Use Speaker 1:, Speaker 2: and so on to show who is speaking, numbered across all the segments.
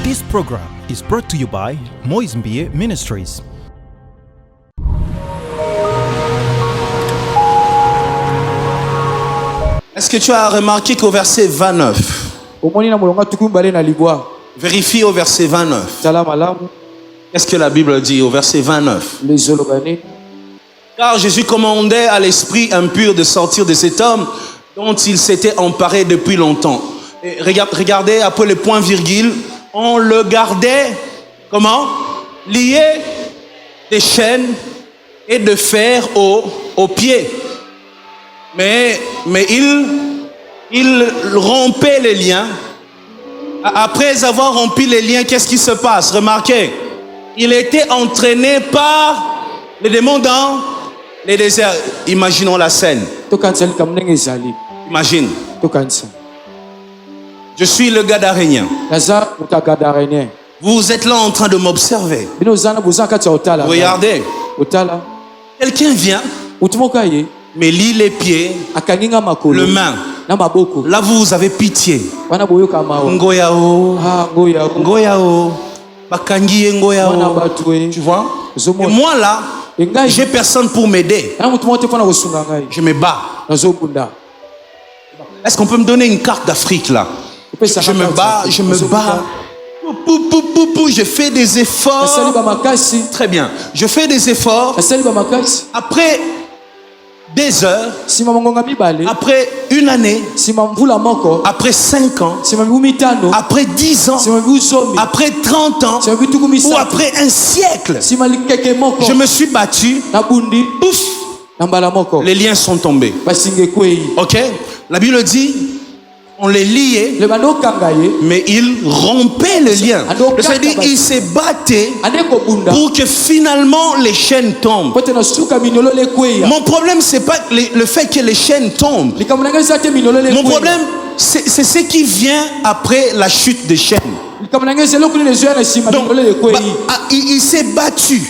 Speaker 1: This program is brought to you by Moïse Mbie Ministries.
Speaker 2: Est-ce que tu as remarqué qu'au verset 29, vérifie au verset 29. Qu'est-ce que la Bible dit au verset 29? Car Jésus commandait à l'esprit impur de sortir de cet homme dont il s'était emparé depuis longtemps. Et regardez après le point virgule, on le gardait, comment? Lié des chaînes et de fer aux pieds. Mais il rompait les liens. Après avoir rompu les liens, qu'est-ce qui se passe? Remarquez, il était entraîné par les démons dans les déserts. Imaginons la scène. Imagine. Je suis le Gadarénien. Vous êtes là en train de m'observer. Regardez. Quelqu'un vient, me lie les pieds, le main. Là, vous avez pitié. Ngoyao. Ngoyao. Bakangi Ngoyao. Tu vois? Et moi là, j'ai personne pour m'aider. Je me bats. Est-ce qu'on peut me donner une carte d'Afrique là? Je me bats. Je fais des efforts. Très bien. Je fais des efforts. Après des heures, après une année, après 5 ans, après 10 ans, après 30 ans, ou après un siècle, je me suis battu. Pouf, les liens sont tombés. Ok? La Bible dit, on les liait, mais il rompait les liens. C'est-à-dire il s'est battu pour que finalement les chaînes tombent. Mon problème, c'est pas le fait que les chaînes tombent. Mon problème, c'est ce qui vient après la chute des chaînes. Donc, il s'est battu.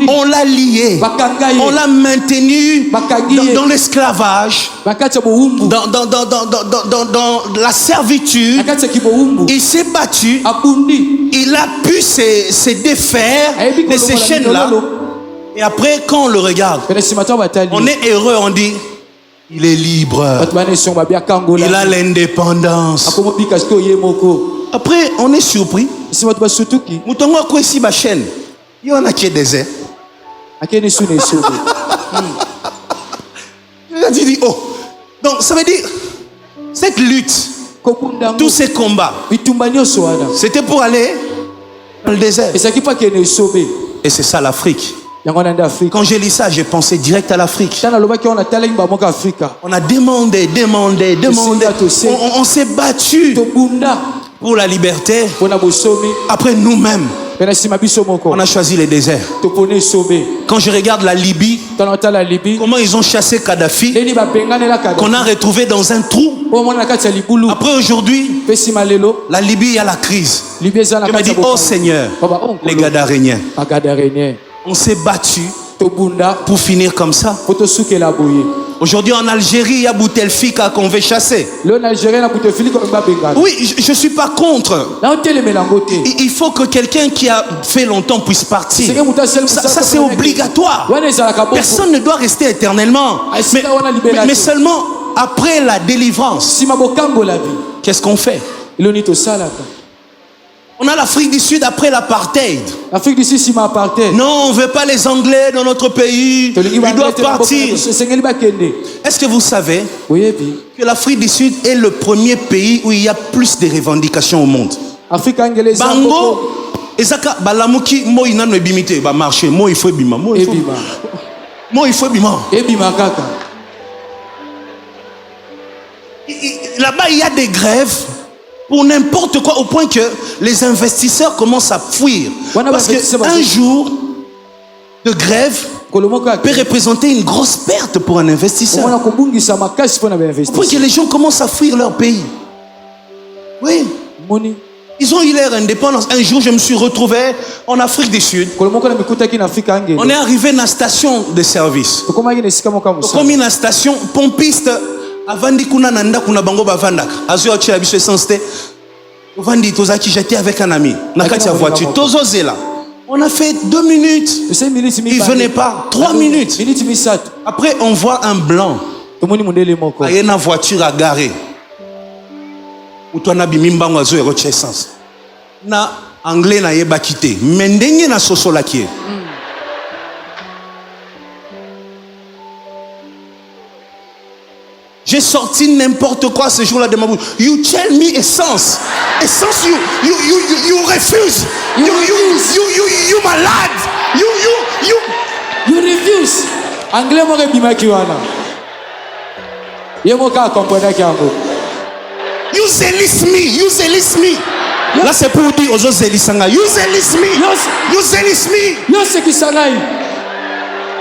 Speaker 2: On l'a lié. On l'a maintenu dans l'esclavage, dans la servitude. Il s'est battu. Il a pu se défaire de ces chaînes-là. Et après, quand on le regarde, on est heureux, on dit il est libre. Il a l'indépendance. Après, on est surpris. Moutongo a quoi ici ma chaîne? Il y en a qui est désert. Je dis oh. Donc ça veut dire cette lutte, tous ces combats, c'était pour aller dans le désert. Et c'est ça l'Afrique. Quand j'ai lu ça, j'ai pensé direct à l'Afrique. On a demandé. On s'est battu pour la liberté. Après nous-mêmes, on a choisi les déserts. Quand je regarde la Libye, comment ils ont chassé Kadhafi, qu'on a retrouvé dans un trou. Après aujourd'hui, la Libye, il y a la crise. Je me dis, oh Seigneur, les Gadaréniens, on s'est battu pour finir comme ça. Aujourd'hui en Algérie, il y a Boutelfika qu'on veut chasser. Oui, je ne suis pas contre. Il faut que quelqu'un qui a fait longtemps puisse partir. Ça c'est obligatoire. Personne ne doit rester éternellement. Mais seulement après la délivrance. Qu'est-ce qu'on fait? On a l'Afrique du Sud après l'apartheid. Non, on ne veut pas les Anglais dans notre pays. Ils doivent partir. Est-ce que vous savez que l'Afrique du Sud est le premier pays où il y a plus de revendications au monde? Bango, Ezaka, Balamuki, moi il n'a pas bimité, bah marché, moi il faut bima, moi il faut bima. Là-bas il y a des grèves. Pour n'importe quoi, au point que les investisseurs commencent à fuir. Parce qu'un jour de grève peut représenter une grosse perte pour un investisseur. Au point que les gens commencent à fuir leur pays. Oui. Ils ont eu leur indépendance. Un jour, je me suis retrouvé en Afrique du Sud. On est arrivé à la station de service. Comme une station pompiste. Avandi kuna nanda kuna bango bavandaka. Azo achia biso essence te. J'étais avec un ami. Dans la voiture. On a fait 2 minutes. Il ne venait pas. 3 minutes. Après, on voit un blanc. Il y a une voiture à garer. Où tu as un essence. Na anglais na yeba quitté. Mais ndenye na soso la kie. J'ai sorti n'importe quoi ce jour-là de ma bouche. You tell me essence. Essence, you refuse. You malade. You refuse.
Speaker 3: Anglais mo rebima kiwana. Yemo ka comprendre kiango.
Speaker 2: You zealous me. Là c'est pour dire aux autres zélisanga. You zealous me.
Speaker 3: Yo se kisangai.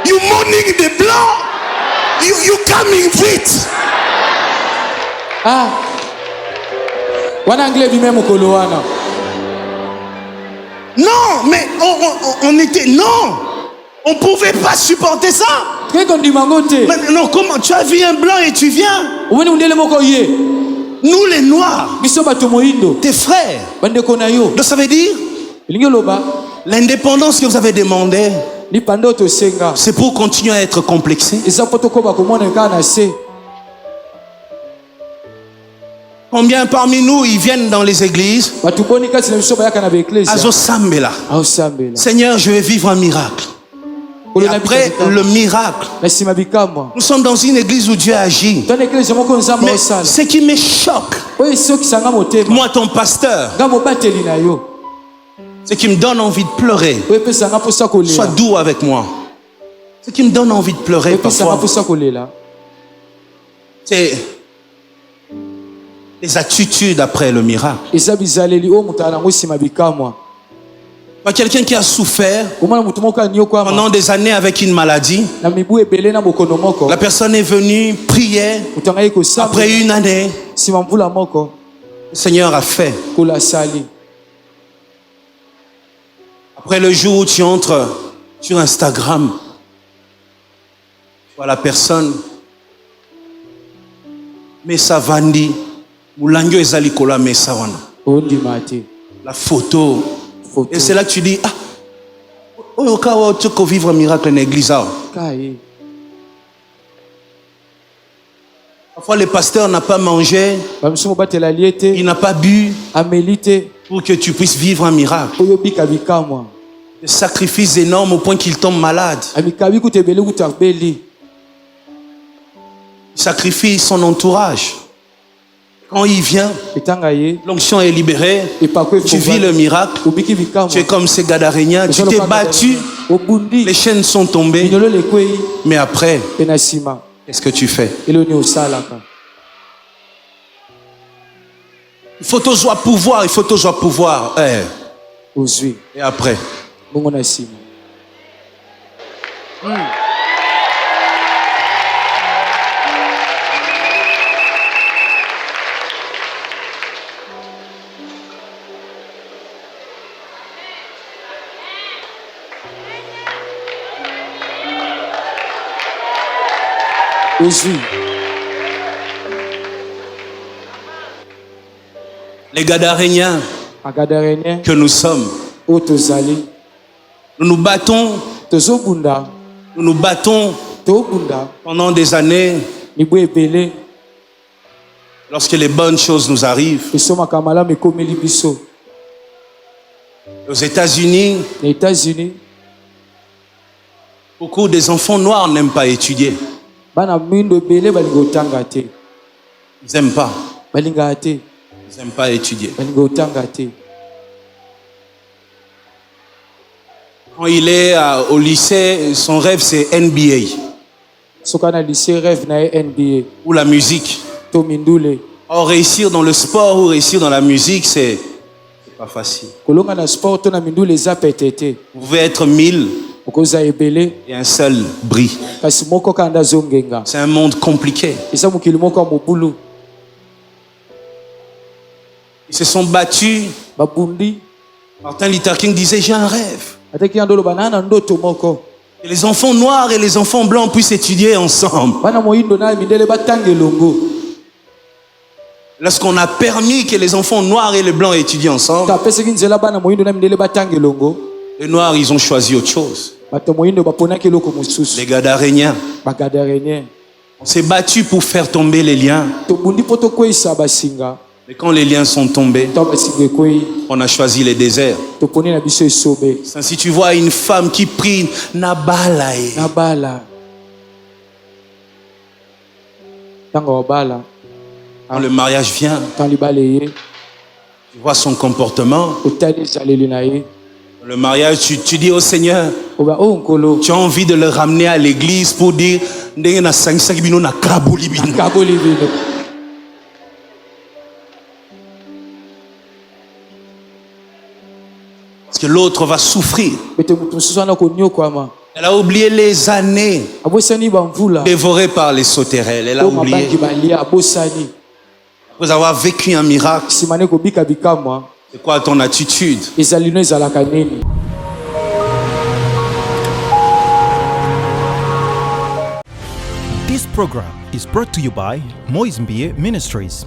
Speaker 2: You mourning the blanc. You coming vite.
Speaker 3: Ah. Wana anglais bi même kolo wana.
Speaker 2: Non, mais on était non. On pouvait pas supporter ça.
Speaker 3: Mais
Speaker 2: non, comment tu as vu un blanc et tu viens? Nous les noirs, tes frères. Donc ça veut dire l'indépendance que vous avez demandé, c'est pour continuer à être complexé. Combien parmi nous ils viennent dans les églises? Seigneur, je vais vivre un miracle. Et après le miracle, nous sommes dans une église où Dieu agit. Mais ce qui me choque, moi ton pasteur, ce qui me donne envie de pleurer, sois doux avec moi. Ce qui me donne envie de pleurer parfois, c'est les attitudes après le miracle. Quelqu'un qui a souffert pendant des années avec une maladie, la personne est venue prier. Après une année, le Seigneur a fait. Après le jour où tu entres sur Instagram, tu vois la personne, Mesa Vandi, Moulango Ezalikola Mesa Wana. La photo. Et c'est là que tu dis, au cas où tu peux vivre un miracle en église. Parfois le pasteur n'a pas mangé, il n'a pas bu pour que tu puisses vivre un miracle. Des sacrifices énormes au point qu'il tombe malade. Il sacrifie son entourage. Quand il vient, l'onction est libérée, tu vis le miracle, tu es comme ces Gadaréniens, tu t'es battu, les chaînes sont tombées, mais après, qu'est-ce que tu fais? Il faut toujours pouvoir, Et après? Les Gadaréniens que nous sommes, nous nous battons pendant des années lorsque les bonnes choses nous arrivent. Aux États-Unis, beaucoup des enfants noirs n'aiment pas étudier. Ils n'aiment pas. Ils n'aiment pas étudier. Quand il est au lycée, son rêve c'est NBA. Ou la musique. Or, réussir dans le sport ou réussir dans la musique, c'est pas facile. Vous pouvez être 1000 et un seul brille. C'est un monde compliqué. Ils se sont battus. Martin Luther King disait, j'ai un rêve. Que les enfants noirs et les enfants blancs puissent étudier ensemble. Lorsqu'on a permis que les enfants noirs et les blancs étudient ensemble, les noirs, ils ont choisi autre chose. Les Gadaréniens. On s'est battu pour faire tomber les liens. Mais quand les liens sont tombés, on a choisi les déserts. Si tu vois une femme qui prie, Nabalae. Quand le mariage vient, tu vois son comportement. Le mariage, tu dis au Seigneur, tu as envie de le ramener à l'église pour dire parce que l'autre va souffrir. Elle a oublié les années dévorées par les sauterelles. Elle a oublié. Après avoir vécu un miracle, c'est quoi ton attitude?
Speaker 1: This program is brought to you by Moise Mbie Ministries.